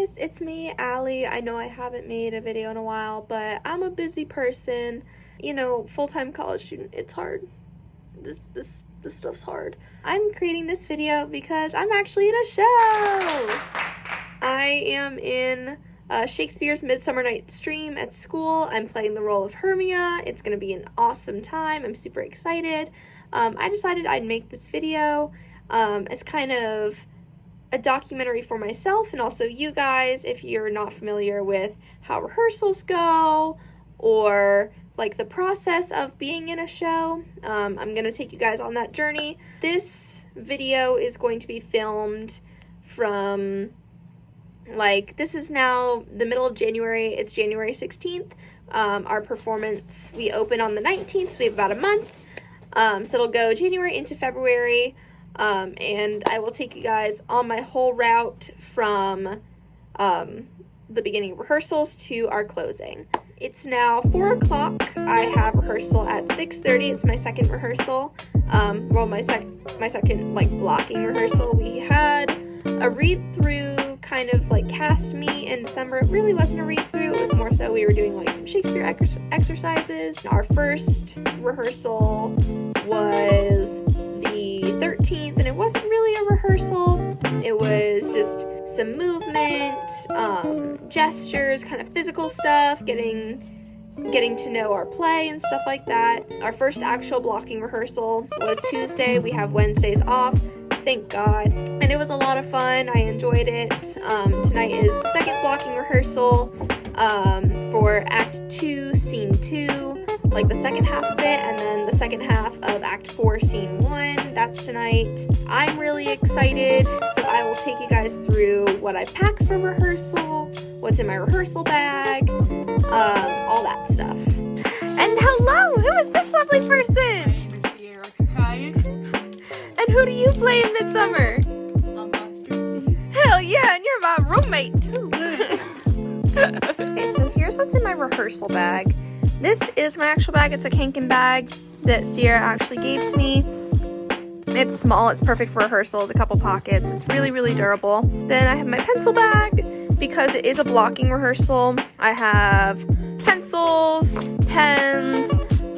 guys, it's me, Allie. I know I haven't made a video in a while, but I'm a busy person. You know, full-time college student, it's hard. This stuff's hard. I'm creating this video because I'm actually in a show. I am in Shakespeare's Midsummer Night's Dream at school. I'm playing the role of Hermia. It's gonna be an awesome time. I'm super excited. I decided I'd make this video as kind of a documentary for myself and also you guys if you're not familiar with how rehearsals go or like the process of being in a show. I'm gonna take you guys on that journey. This video is going to be filmed from this is now the middle of January. It's January 16th. Our performance, we open on the 19th, so we have about a month. So it'll go January into February. And I will take you guys on my whole route from the beginning of rehearsals to our closing. It's now 4 o'clock. I have rehearsal at 6:30. It's my second rehearsal. Well, my second blocking rehearsal. We had a read-through kind of cast me in December. It really wasn't a read-through. It was more so we were doing some Shakespeare exercises. Our first rehearsal was the 13th, and it wasn't really a rehearsal. It was just some movement, gestures, kind of physical stuff, getting to know our play and stuff like that. Our first actual blocking rehearsal was Tuesday. We have Wednesdays off, thank God, and it was a lot of fun. I enjoyed it. Tonight is the second blocking rehearsal for Act 2, Scene 2, the second half of it, and then the second half of Act 4, Scene 1. That's tonight. I'm really excited, so I will take you guys through what I pack for rehearsal, what's in my rehearsal bag, all that stuff. And hello! Who is this lovely person? And who do you play in Midsummer? Hell yeah, and you're my roommate too. Okay, so here's what's in my rehearsal bag. This is my actual bag. It's a Kanken bag that Sierra actually gave to me. It's small, it's perfect for rehearsals, a couple pockets. It's really, really durable. Then I have my pencil bag because it is a blocking rehearsal. I have pencils, pens,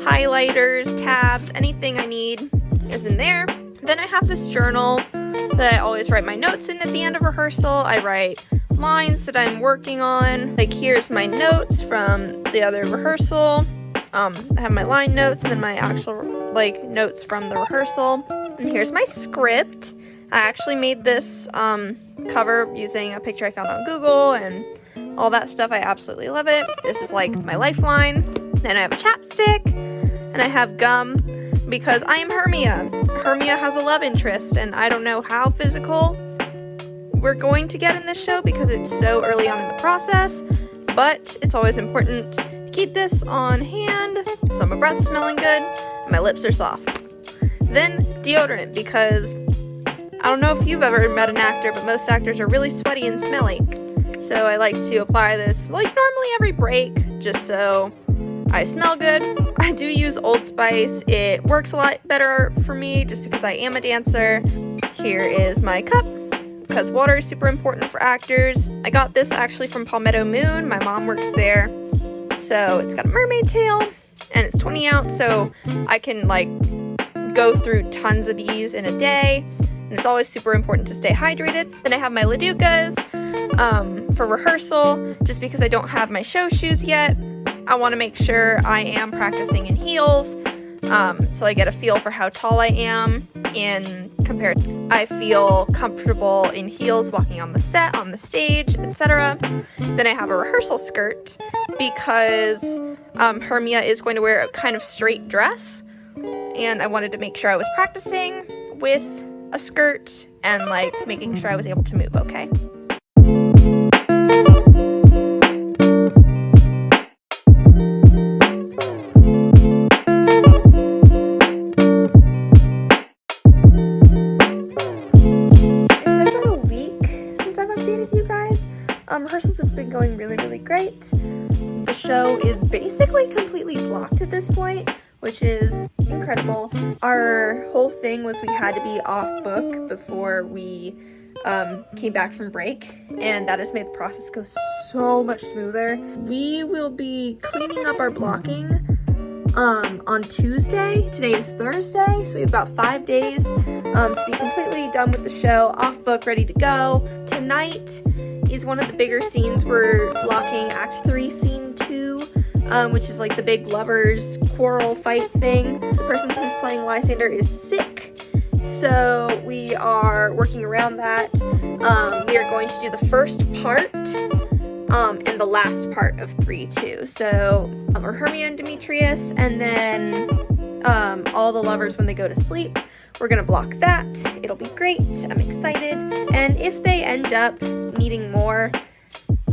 highlighters, tabs, anything I need is in there. Then I have this journal that I always write my notes in at the end of rehearsal. I write lines that I'm working on. Here's my notes from the other rehearsal. I have my line notes and then my actual notes from the rehearsal. And here's my script. I actually made this cover using a picture I found on Google and all that stuff. I absolutely love it. This is my lifeline. Then I have a chapstick and I have gum because I am Hermia. Hermia has a love interest and I don't know how physical we're going to get in this show because it's so early on in the process, but it's always important to keep this on hand so my breath's smelling good and my lips are soft. Then deodorant, because I don't know if you've ever met an actor, but most actors are really sweaty and smelly. So I like to apply this normally every break just so I smell good. I do use Old Spice. It works a lot better for me just because I am a dancer. Here is my cup, because water is super important for actors. I got this actually from Palmetto Moon. My mom works there. So it's got a mermaid tail and it's 20 ounce, so I can go through tons of these in a day. And it's always super important to stay hydrated. Then I have my Laducas for rehearsal, just because I don't have my show shoes yet. I want to make sure I am practicing in heels, so I get a feel for how tall I am and compared. I feel comfortable in heels walking on the set, on the stage, etc. Then I have a rehearsal skirt because Hermia is going to wear a kind of straight dress, and I wanted to make sure I was practicing with a skirt and making sure I was able to move okay. You guys. Rehearsals have been going really, really great. The show is basically completely blocked at this point, which is incredible. Our whole thing was we had to be off book before we came back from break, and that has made the process go so much smoother. We will be cleaning up our blocking on Tuesday. Today is Thursday, so we have about 5 days to be completely done with the show, off book, ready to go. Tonight is one of the bigger scenes. We're blocking Act 3, Scene 2, which is like the big lovers quarrel fight thing. The person who's playing Lysander is sick, so we are working around that. We are going to do the first part and the last part of 3-2. So are Hermia and Demetrius, and then all the lovers when they go to sleep. We're gonna block that. It'll be great. I'm excited. And if they end up needing more,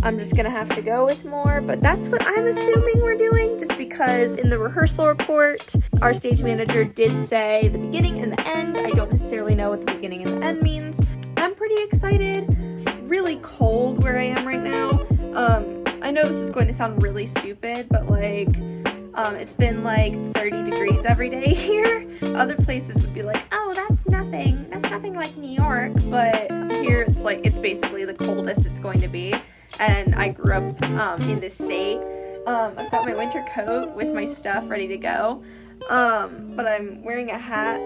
I'm just gonna have to go with more, but that's what I'm assuming we're doing, just because in the rehearsal report, our stage manager did say the beginning and the end. I don't necessarily know what the beginning and the end means. I'm pretty excited. It's really cold where I am right now. I know this is going to sound really stupid, but like, it's been like 30 degrees every day here. Other places would be like, oh, that's nothing like New York, but here it's like, it's basically the coldest it's going to be. And I grew up in this state. I've got my winter coat with my stuff ready to go, but I'm wearing a hat,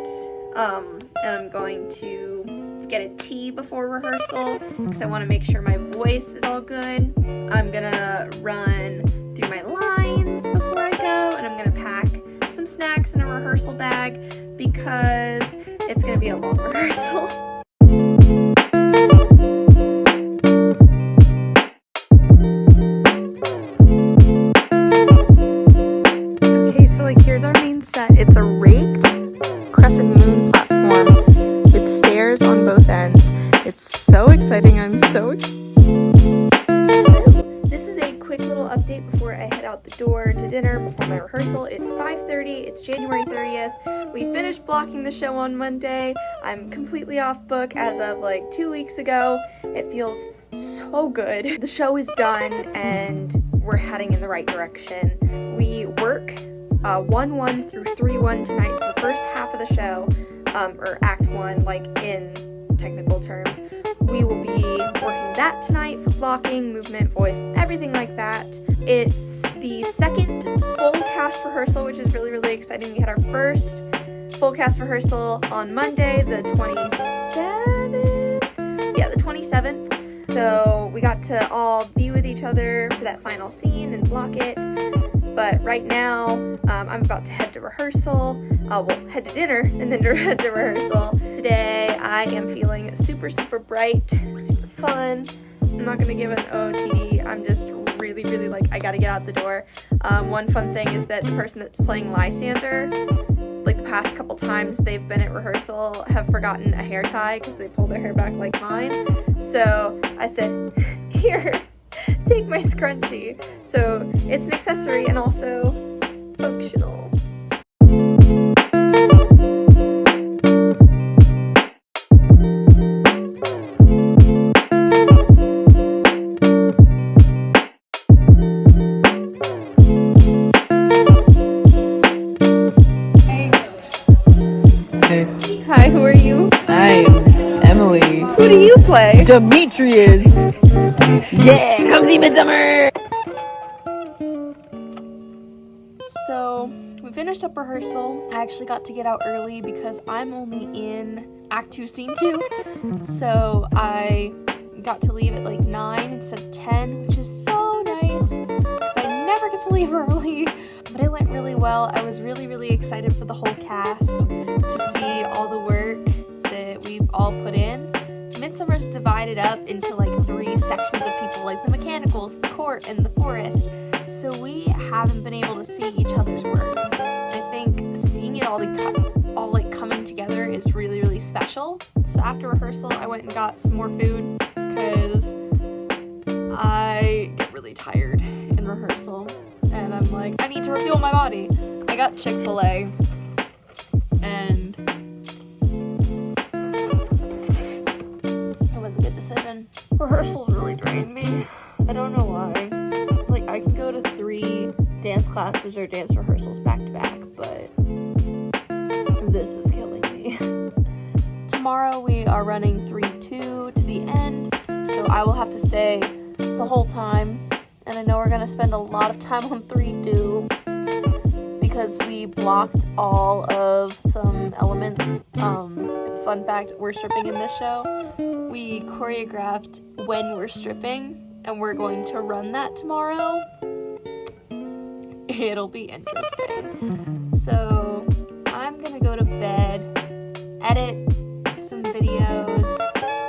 and I'm going to get a tea before rehearsal because I want to make sure my voice is all good. I'm gonna run through my lines before I go, and I'm gonna pack some snacks in a rehearsal bag because it's gonna be a long rehearsal. Okay, so like here's our main set. It's a raked crescent moon platform with stairs on both ends. It's so exciting. I'm so excited. This is a quick little update before I head out the door to dinner before my rehearsal. It's 5:30. It's January 30th. We finished blocking the show on Monday. I'm completely off book as of like 2 weeks ago. It feels so good. The show is done and we're heading in the right direction. We work 1-1 through 3-1 tonight, so the first half of the show, or Act 1, like in technical terms. We will be working that tonight for blocking, movement, voice, everything like that. It's the second full cast rehearsal, which is really, really exciting. We had our first full cast rehearsal on Monday, the 27th? Yeah, the 27th. So we got to all be with each other for that final scene and block it. But right now, I'm about to head to rehearsal. Head to dinner and then head to rehearsal. Today, I am feeling super, super bright, super fun. I'm not gonna give an OOTD. I'm just really, really like, I gotta get out the door. One fun thing is that the person that's playing Lysander, like the past couple times they've been at rehearsal, have forgotten a hair tie because they pulled their hair back like mine. So I said, here, take my scrunchie. So it's an accessory and also functional. Hi, who are you? I'm Emily. Who do you play? Demetrius. Yeah, come see MIDSUMMER. So we finished up rehearsal. I actually got to get out early because I'm only in Act 2, Scene 2. So I got to leave at like 9 instead of 10, which is so nice because I never get to leave early. But it went really well. I was really, really excited for the whole cast to see all the work that we've all put in. MIDSUMMER's divided up into like 3 sections of people, like the mechanicals, the court, and the forest. So we haven't been able to see each other's work. I think seeing it all like coming together is really, really special. So after rehearsal, I went and got some more food because I get really tired in rehearsal. And I'm like, I need to refuel my body. I got Chick-fil-A, and it was a good decision. Rehearsals really drained me. I don't know why. Like, I can go to 3 dance classes or dance rehearsals back to back, but this is killing me. tomorrow we are running 3-2 to the end, so I will have to stay the whole time. And I know we're gonna spend a lot of time on 3-2 because we blocked all of some elements. Fun fact, we're stripping in this show. We choreographed when we're stripping, and we're going to run that tomorrow. It'll be interesting. So I'm gonna go to bed, edit some videos,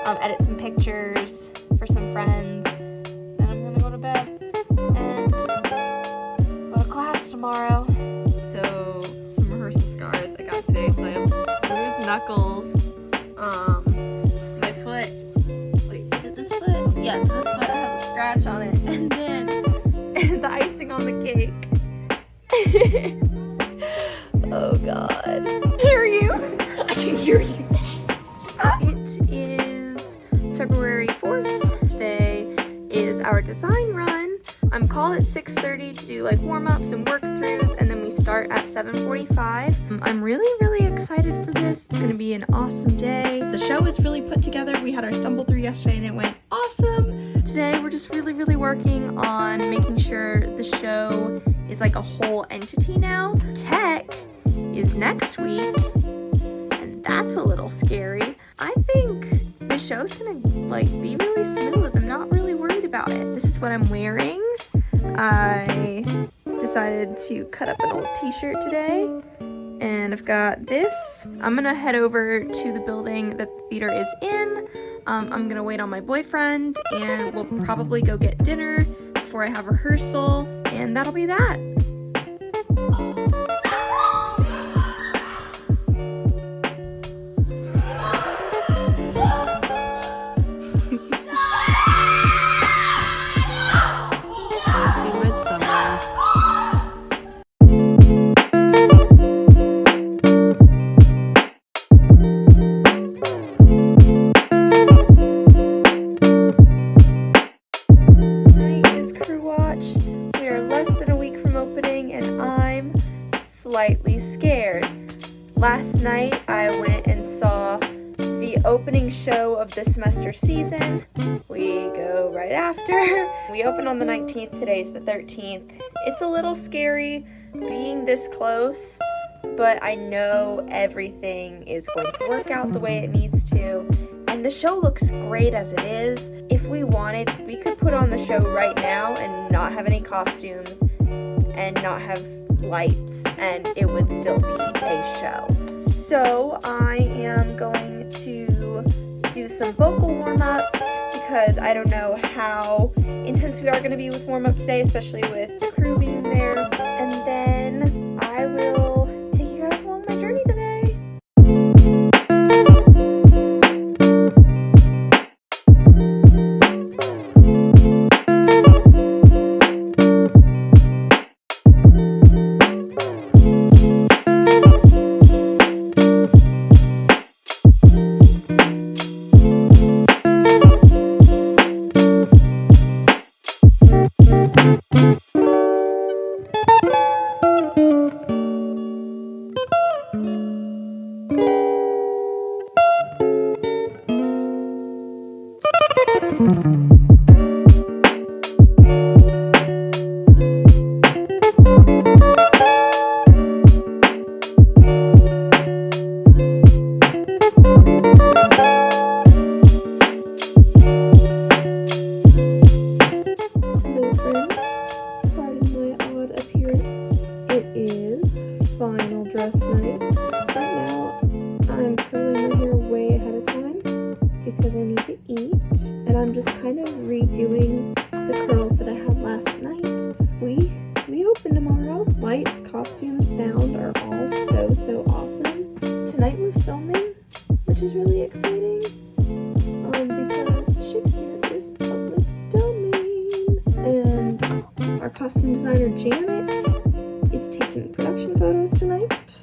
edit some pictures for some friends, and I'm gonna go to bed and go to class tomorrow. So some rehearsal scars I got today. So I have bruised knuckles, my foot, wait, is it this foot? Yeah, so this foot has a scratch on it, and then the icing on the cake. Oh God. Hear you? I can hear you. It is February 4th. Today is our design run. I'm called at 6:30 to do like warm-ups and work-throughs, and then we start at 7:45. I'm really excited for this. It's gonna be an awesome day. The show is really put together. We had our stumble through yesterday and it went awesome. Today we're just really working on making sure the show is like a whole entity now. Tech is next week, and that's a little scary. I think the show's gonna like be really smooth. I'm not really worried about it. This is what I'm wearing. I decided to cut up an old t-shirt today, and I've got this. I'm gonna head over to the building that the theater is in. I'm gonna wait on my boyfriend, and we'll probably go get dinner before I have rehearsal, and that'll be that. MIDSUMMER. Tonight is crew watch. We are less than a week from opening, and I'm slightly scared. Last night I went and saw the opening show of the semester season. We go right after. We open on the 19th, today's the 13th. It's a little scary being this close, but I know everything is going to work out the way it needs to. And the show looks great as it is. If we wanted, we could put on the show right now and not have any costumes and not have lights, and it would still be a show. So I am going to do some vocal warm-ups because I don't know how intense we are going to be with warm-up today, especially with the crew being there. And then I will take you guys along my journey today. Hello friends, pardon my odd appearance. It is final dress night. Right now I'm curling my hair way ahead of time because I need to eat, and I'm just kind of redoing the curls that I had last night. We open tomorrow. Lights, costumes, sound are all so awesome. Tonight we're filming, which is really exciting because Shakespeare is public domain, and our costume designer Janet is taking production photos tonight,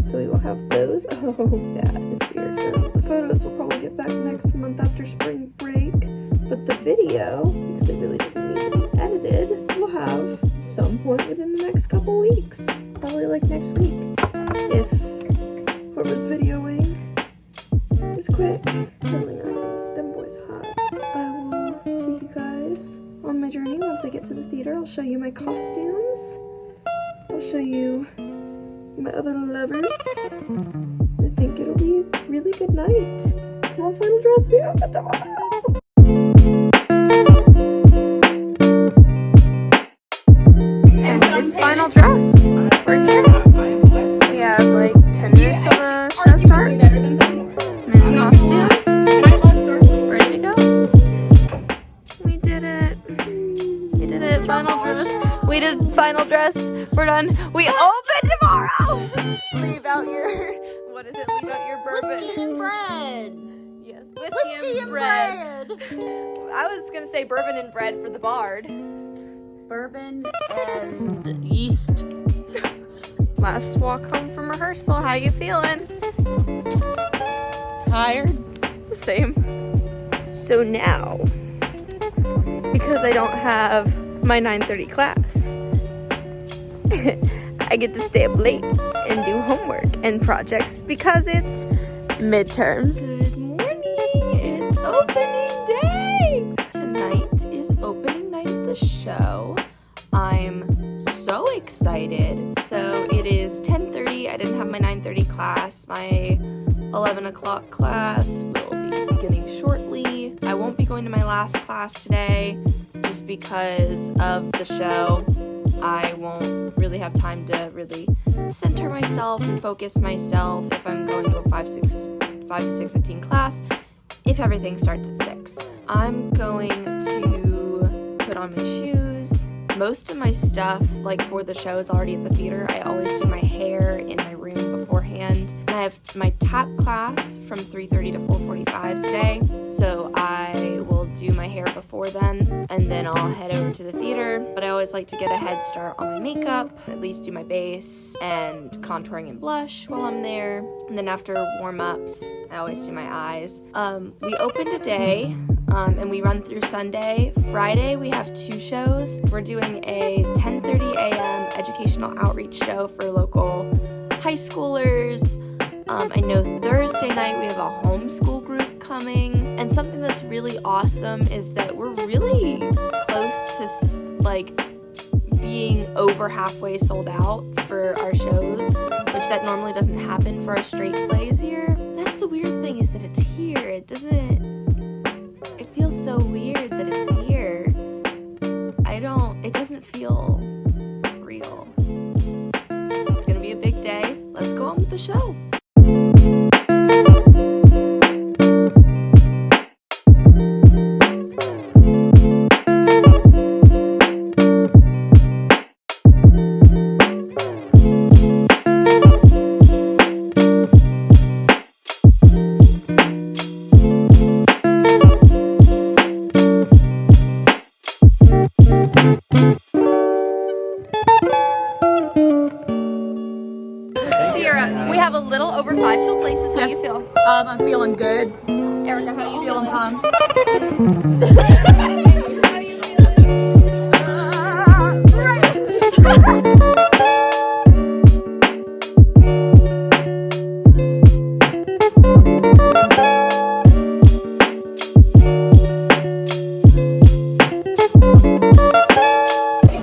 so we will have those. Oh, that is weird. The photos will probably get back next month after spring break, but the video, because it really doesn't need to be edited, we'll have some point within the next couple weeks, probably like next week, if whoever's videoing is quick. on my journey. Once I get to the theater, I'll show you my costumes. I'll show you my other lovers. I think it'll be a really good night. Come on, final dress, we open tomorrow. And this final dress. We're here. We have like 10 minutes till the show starts. I'm in costume. Ready to go. We did it. We did it. Final dress. We did final dress. We're done. We open tomorrow. Leave out your, what is it? Leave out your bourbon. Whiskey and bread. Yes, Whiskey and bread. I was gonna say bourbon and bread for the bard. Bourbon and yeast. Last walk home from rehearsal. How you feeling? Tired. Same. So now, because I don't have my 9:30 class, I get to stay up late and do homework and projects because it's midterms. Good morning. It's opening day. Tonight is opening night of the show. I'm so excited. So it is 10:30. I didn't have my 9:30 class. My 11 o'clock class will be beginning shortly. I won't be going to my last class today just because of the show. I won't really have time to really center myself and focus myself if I'm going to a 5 to 6:15 class if everything starts at 6. I'm going to put on my shoes. Most of my stuff, like for the show, is already at the theater. I always do my hair in my room beforehand. And I have my tap class from 3:30 to 4:45 today, so I will do my hair before then, and then I'll head over to the theater. But I always like to get a head start on my makeup, at least do my base and contouring and blush while I'm there. And then after warm-ups, I always do my eyes. We open today. And we run through Sunday. Friday, we have 2 shows. We're doing a 10:30 a.m. educational outreach show for local high schoolers. I know Thursday night we have a homeschool group coming. And something that's really awesome is that we're really close to being over halfway sold out for our shows, which that normally doesn't happen for our straight plays here. That's the weird thing, is that it's here. It feels so weird that it's here. It doesn't feel real. It's gonna be a big day. Let's go on with the show. We have a little over 5 chill places. How you feel? I'm feeling good. Erica, how you Feeling feeling? pumped. How you feeling?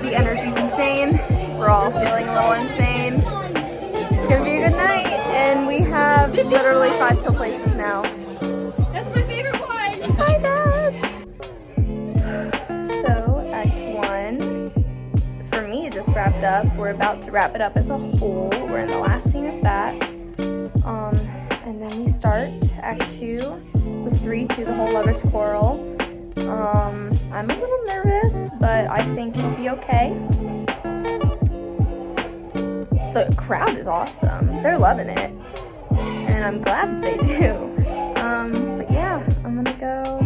The energy's insane. We're all feeling a little insane. It's gonna be a good night, and we have literally 5 till places now. That's my favorite one. Hi, Dad. So, Act 1, for me, it just wrapped up. We're about to wrap it up as a whole. We're in the last scene of that. And then we start Act 2 with 3-2, the whole lovers quarrel. I'm a little nervous, but I think it'll be okay. The crowd is awesome. They're loving it. And I'm glad they do. But yeah, I'm gonna go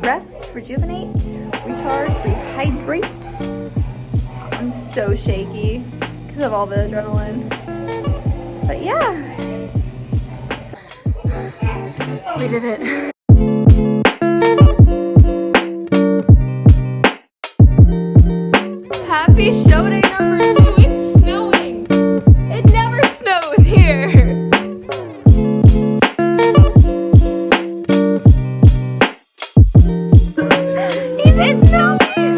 rest, rejuvenate, recharge, rehydrate. I'm so shaky because of all the adrenaline. But yeah. We did it. Happy show day number 2. It's snowing. It never snows here. It's snowing.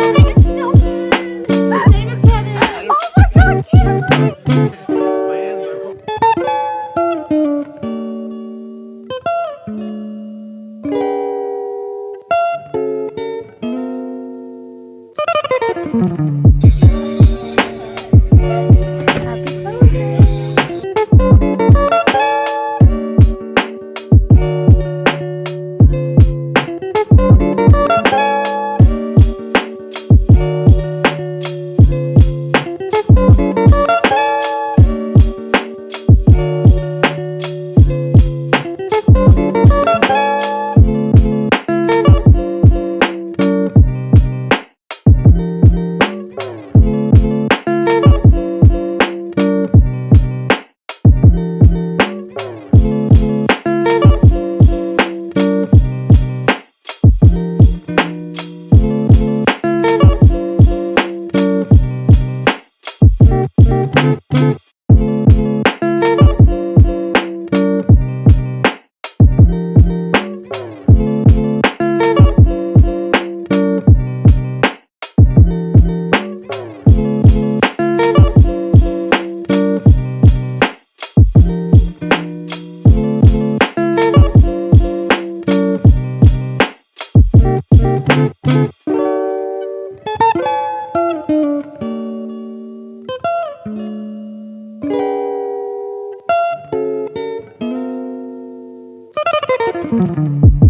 Bye.